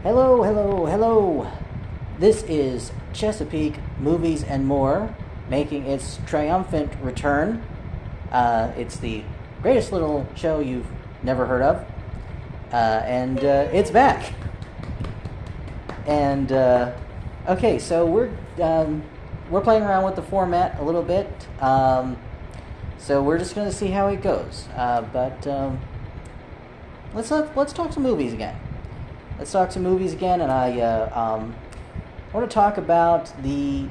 Hello, hello, hello. This is Chesapeake Movies and More making its triumphant return. It's the greatest little show you've never heard of. And it's back. And okay, so we're playing around with the format a little bit. So we're just going to see how it goes. But let's talk some movies again. Let's talk some movies again, and I want to talk about the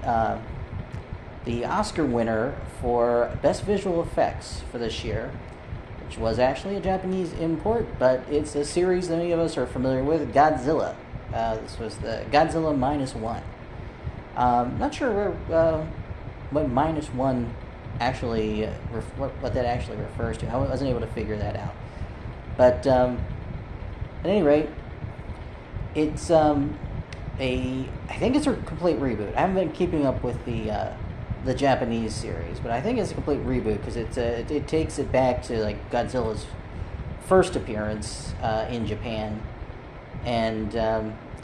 Oscar winner for Best Visual Effects for this year, which was actually a Japanese import, but it's a series that many of us are familiar with, Godzilla. This was the Godzilla Minus One. Not sure what minus one actually what that actually refers to. I wasn't able to figure that out. But at any rate, it's I think it's a complete reboot. I haven't been keeping up with the Japanese series, but I think it's a complete reboot because it takes it back to like Godzilla's first appearance in Japan, and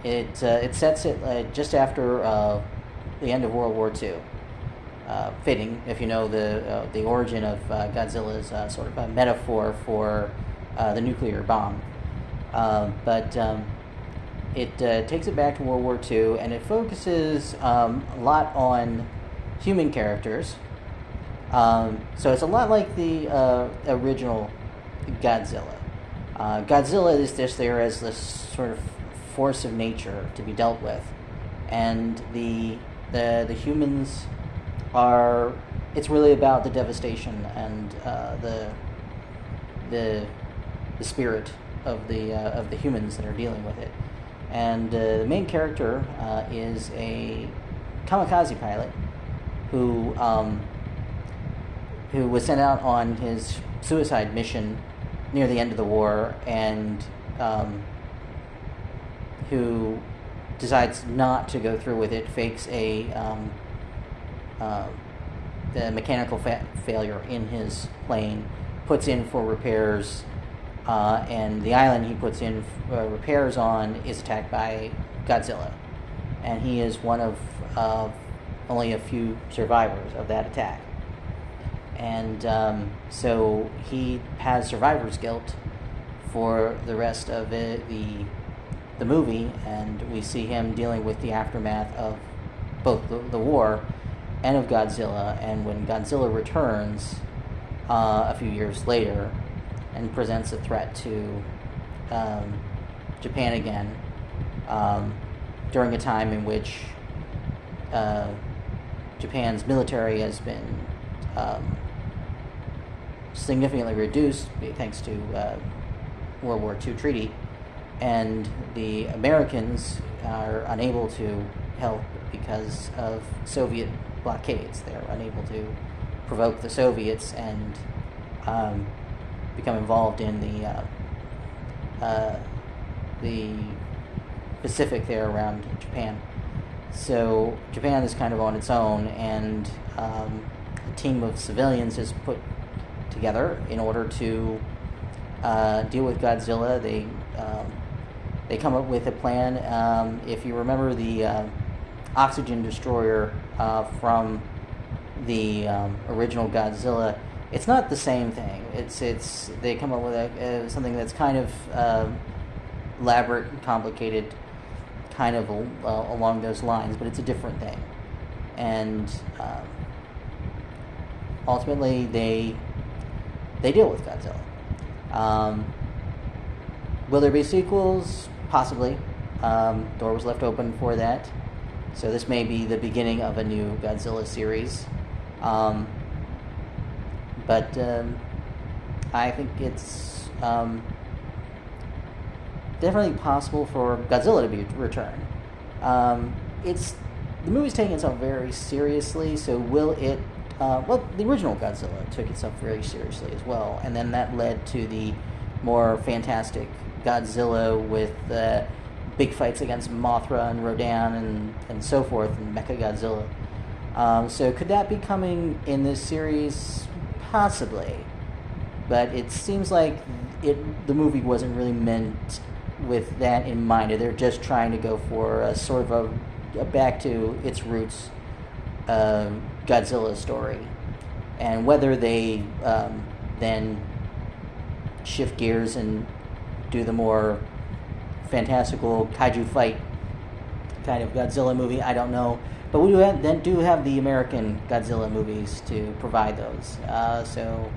it sets it just after the end of World War II. Fitting, if you know the origin of Godzilla is sort of a metaphor for the nuclear bomb, but it takes it back to World War II, and it focuses a lot on human characters. So it's a lot like the original Godzilla. Godzilla is just there as this sort of force of nature to be dealt with, and the humans are. It's really about the devastation and the spirit of the humans that are dealing with it. And the main character is a kamikaze pilot who was sent out on his suicide mission near the end of the war, and who decides not to go through with it, fakes the mechanical failure in his plane, puts in for repairs, and the island he puts in repairs on is attacked by Godzilla, and he is one of only a few survivors of that attack. And so he has survivor's guilt for the rest of the movie, and we see him dealing with the aftermath of both the war and of Godzilla. And when Godzilla returns a few years later and presents a threat to Japan again, during a time in which Japan's military has been significantly reduced thanks to World War II treaty, and the Americans are unable to help because of Soviet blockades. They're unable to provoke the Soviets and become involved in the Pacific there around Japan. So Japan is kind of on its own, and a team of civilians is put together in order to deal with Godzilla. They come up with a plan. If you remember the oxygen destroyer from the original Godzilla, it's not the same thing. It's they come up with something that's kind of elaborate and complicated, kind of along those lines, but it's a different thing. And ultimately, they deal with Godzilla. Will there be sequels? Possibly. Door was left open for that. So this may be the beginning of a new Godzilla series. But I think it's definitely possible for Godzilla to be returned. The movie's taking itself very seriously, so will it... the original Godzilla took itself very seriously as well, and then that led to the more fantastic Godzilla with big fights against Mothra and Rodan and so forth, and Mechagodzilla. So could that be coming in this series? Possibly. But it seems like the movie wasn't really meant with that in mind. They're just trying to go for a sort of a back to its roots Godzilla story, and whether they then shift gears and do the more fantastical kaiju fight kind of Godzilla movie, I don't know. But we do have the American Godzilla movies to provide those. So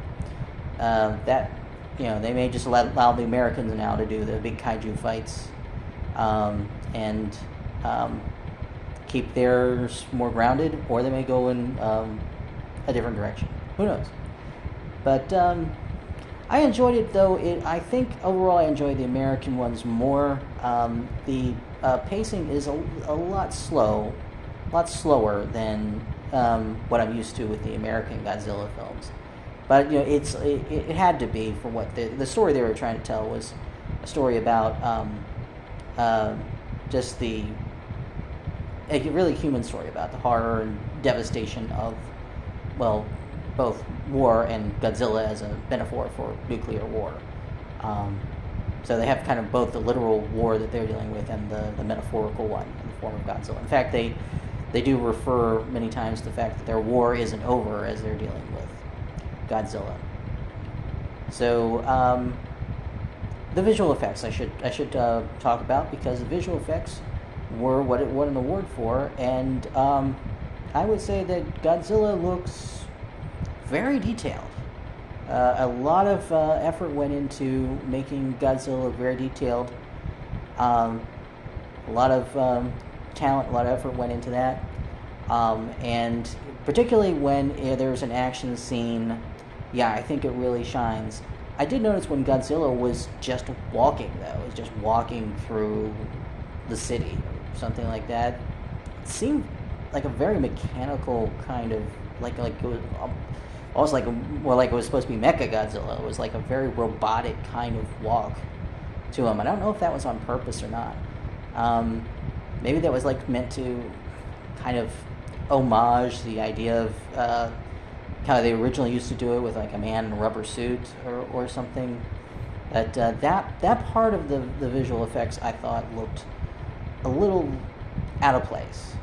that, they may just allow the Americans now to do the big kaiju fights, and keep theirs more grounded, or they may go in a different direction. Who knows? But I enjoyed it, though. I think overall I enjoyed the American ones more. The pacing is a lot slower than what I'm used to with the American Godzilla films. But it had to be, for what the story they were trying to tell was a story about just a really human story about the horror and devastation of, well, both war and Godzilla as a metaphor for nuclear war. So they have kind of both the literal war that they're dealing with and the metaphorical one in the form of Godzilla. In fact, they do refer many times to the fact that their war isn't over as they're dealing with Godzilla. So the visual effects I should talk about, because the visual effects were what it won an award for, and I would say that Godzilla looks very detailed. A lot of effort went into making Godzilla look very detailed. A lot of talent, a lot of effort went into that. And particularly when there's an action scene, I think it really shines. I did notice when Godzilla was just walking, though. He was just walking through the city or something like that. It seemed like a very mechanical kind of, like it was almost more like it was supposed to be Mecha Godzilla. It was like a very robotic kind of walk to him. I don't know if that was on purpose or not. Maybe that was meant to kind of homage the idea of how they originally used to do it with a man in a rubber suit or something. But that part of the visual effects I thought looked a little out of place.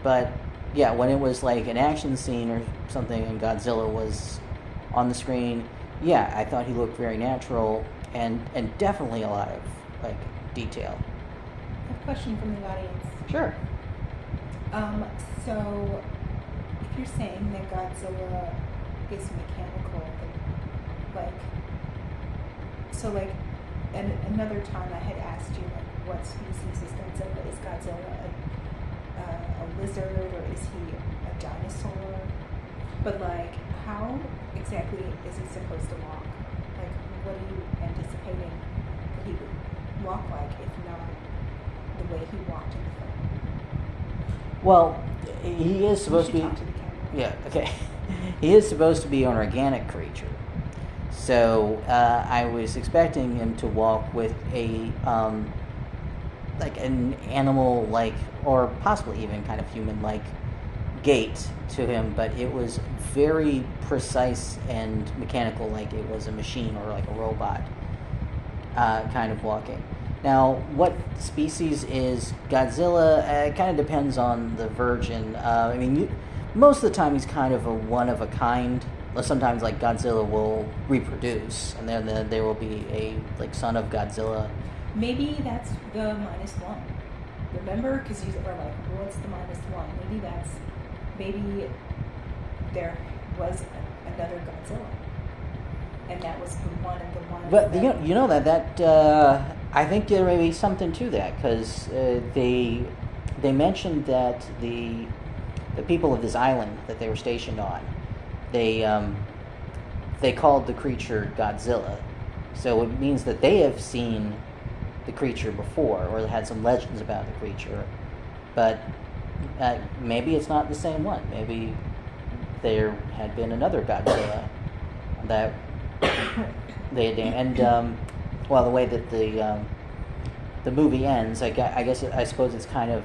But when it was an action scene or something and Godzilla was on the screen, I thought he looked very natural and definitely a lot of detail. I have a question from the audience. Sure. So if you're saying that Godzilla is mechanical, and another time I had asked you what species is Godzilla? Is Godzilla a lizard, or is he a dinosaur? But how exactly is he supposed to walk? What are you anticipating that he would walk like, if not the way he walked in the film? Well, he is supposed to be. Talk to the camera. Yeah. Okay. He is supposed to be an organic creature. So I was expecting him to walk with a an animal or possibly even kind of human gait to him, but it was very precise and mechanical, like it was a machine or a robot kind of walking. Now, what species is Godzilla? It kind of depends on the version. Most of the time he's kind of a one of a kind. Sometimes Godzilla will reproduce, and then there will be a son of Godzilla. Maybe that's the -1. Remember, because you were what's the -1? Maybe there was another Godzilla, and that was one of the ones. But that I think there may be something to that, because they mentioned that the people of this island that they were stationed on, they called the creature Godzilla, so it means that they have seen the creature before, or had some legends about the creature, but maybe it's not the same one. Maybe there had been another Godzilla that they had, and the way that the movie ends, I suppose it's kind of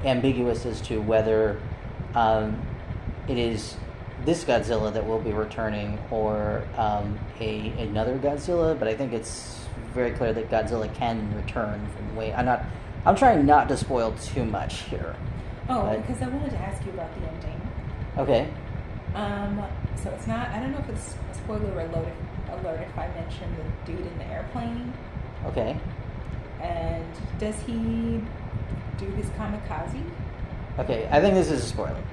ambiguous as to whether it is this Godzilla that will be returning or another Godzilla, but I think it's very clear that Godzilla can return from way. I'm trying not to spoil too much here. Oh, because I wanted to ask you about the ending. Okay. So it's not. I don't know if it's a spoiler alert if I mention the dude in the airplane. Okay. And does he do his kamikaze? Okay, I think this is a spoiler.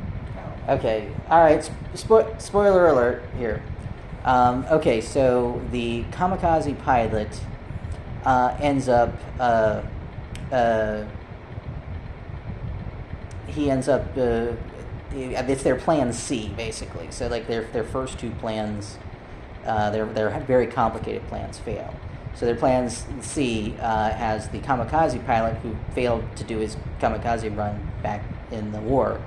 Oh. Okay, all right. Spoiler alert here. Okay, so the kamikaze pilot ends up. He ends up. It's their plan C, basically. So like their first two plans, their very complicated plans fail. So their plan C has the kamikaze pilot who failed to do his kamikaze run back in the war.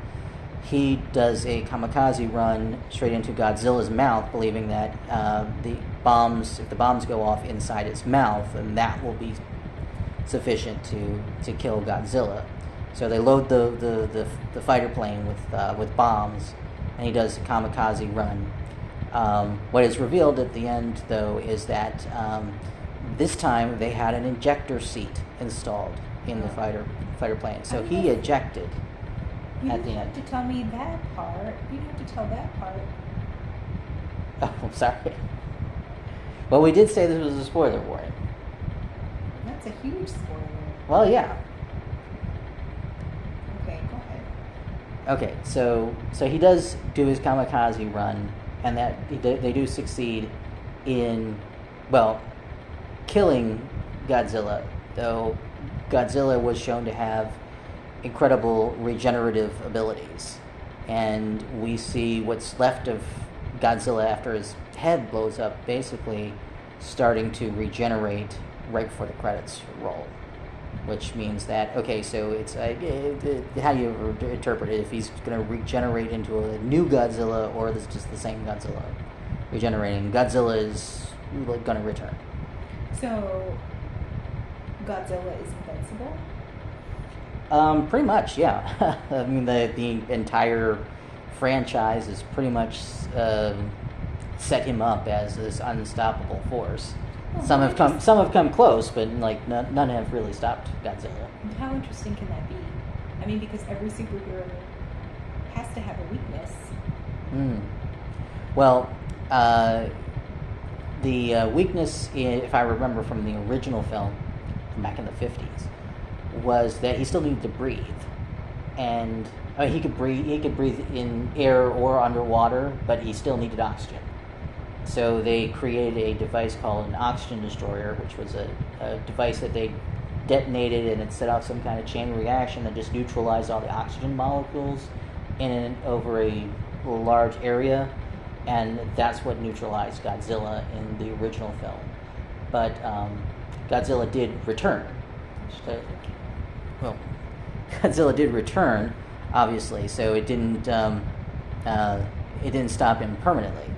He does a kamikaze run straight into Godzilla's mouth, believing that if the bombs go off inside his mouth, then that will be sufficient to kill Godzilla. So they load the fighter plane with bombs, and he does a kamikaze run. What is revealed at the end, though, is that this time they had an ejector seat installed in the fighter plane. So he ejected at the end. You didn't have to tell me that part. You didn't have to tell that part. Oh, I'm sorry. Well, we did say this was a spoiler warning. That's a huge spoiler. Well, yeah. Okay, go ahead. Okay, so he does do his kamikaze run, and that they do succeed in, well, killing Godzilla, though Godzilla was shown to have incredible regenerative abilities. And we see what's left of Godzilla after his head blows up basically starting to regenerate right before the credits roll. Which means that, okay, so it's how do you interpret it? If he's going to regenerate into a new Godzilla, or is it just the same Godzilla regenerating? Godzilla is going to return. So, Godzilla is invincible? Pretty much, yeah. I mean, the entire franchise is pretty much set him up as this unstoppable force. Some have come close, but like none have really stopped Godzilla. How interesting can that be? I mean, because every superhero has to have a weakness. Well, the weakness, if I remember from the original film, from back in the 50s, was that he still needed to breathe, and he could breathe in air or underwater, but he still needed oxygen. So they created a device called an oxygen destroyer, which was a device that they detonated, and it set off some kind of chain reaction that just neutralized all the oxygen molecules over a large area, and that's what neutralized Godzilla in the original film. But Godzilla did return. Godzilla did return, obviously, so it didn't stop him permanently.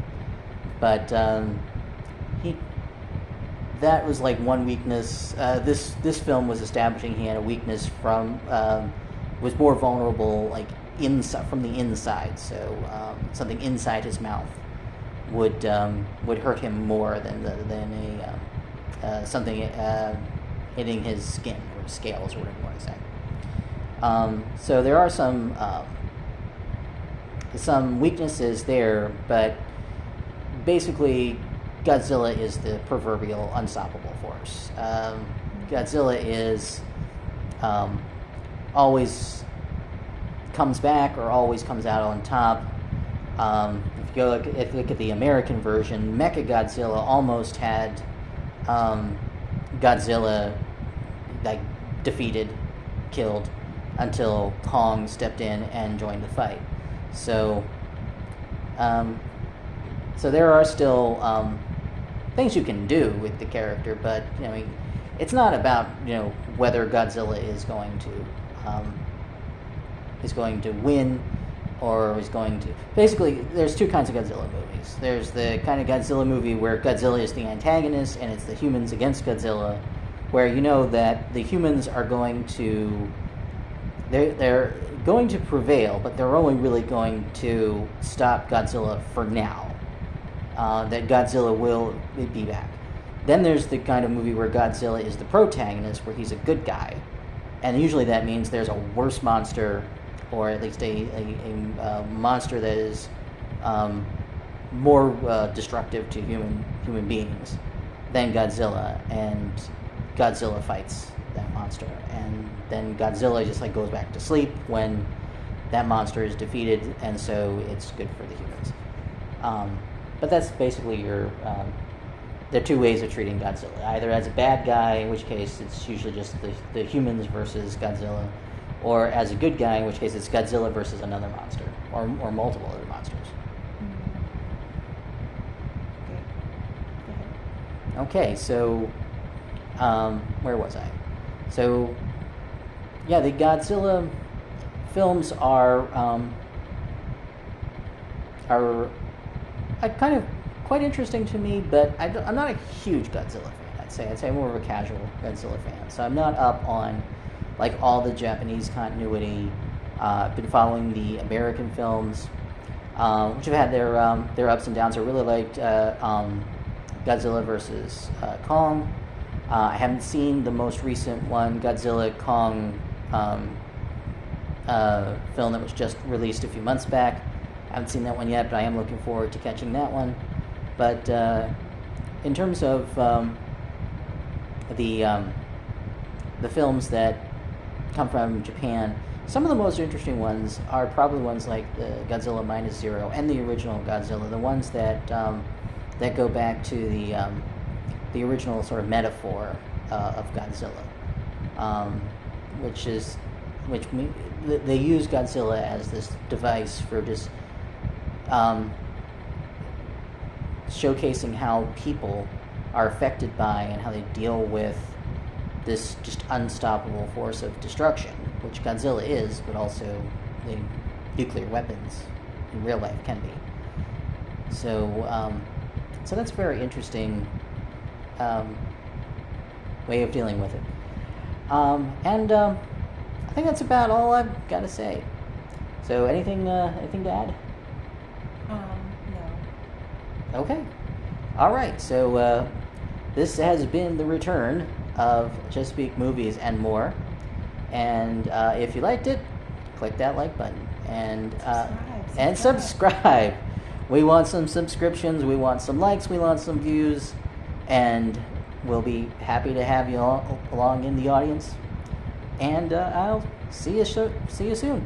But that was like one weakness. This film was establishing he had a weakness from was more vulnerable, like from the inside. So something inside his mouth would hurt him more than something hitting his skin or scales or whatever you want to say. So there are some weaknesses there, but basically, Godzilla is the proverbial unstoppable force. Godzilla is always comes back or always comes out on top. If you look at the American version, Mechagodzilla almost had Godzilla like defeated, killed, until Kong stepped in and joined the fight. So there are still things you can do with the character, but it's not about whether Godzilla is going to win or is going to. Basically, there's two kinds of Godzilla movies. There's the kind of Godzilla movie where Godzilla is the antagonist and it's the humans against Godzilla, where you know that the humans are going to they're going to prevail, but they're only really going to stop Godzilla for now. That Godzilla will be back. Then there's the kind of movie where Godzilla is the protagonist, where he's a good guy, and usually that means there's a worse monster, or at least a monster that is more destructive to human beings than Godzilla, and Godzilla fights that monster, and then Godzilla just like goes back to sleep when that monster is defeated, and so it's good for the humans. But that's basically your. There are two ways of treating Godzilla: either as a bad guy, in which case it's usually just the humans versus Godzilla, or as a good guy, in which case it's Godzilla versus another monster, or multiple other monsters. Okay, so where was I? So yeah, the Godzilla films are kind of quite interesting to me, but I'm not a huge Godzilla fan. I'd say I'm more of a casual Godzilla fan. So I'm not up on like all the Japanese continuity. I've been following the American films, which have had their ups and downs. I really liked Godzilla versus Kong. I haven't seen the most recent one, Godzilla Kong film that was just released a few months back. I haven't seen that one yet, but I am looking forward to catching that one. But in terms of the films that come from Japan, some of the most interesting ones are probably ones like the Godzilla Minus Zero and the original Godzilla, the ones that that go back to the original sort of metaphor of Godzilla, which they use Godzilla as this device for just showcasing how people are affected by and how they deal with this just unstoppable force of destruction, which Godzilla is, but also the nuclear weapons in real life can be. So, so that's a very interesting way of dealing with it. And I think that's about all I've got to say. So, anything to add? No. Okay. All right. So this has been the return of Chesapeake Movies and More. And if you liked it, click that like button and subscribe. We want some subscriptions. We want some likes. We want some views, and we'll be happy to have you all along in the audience. And I'll see you soon.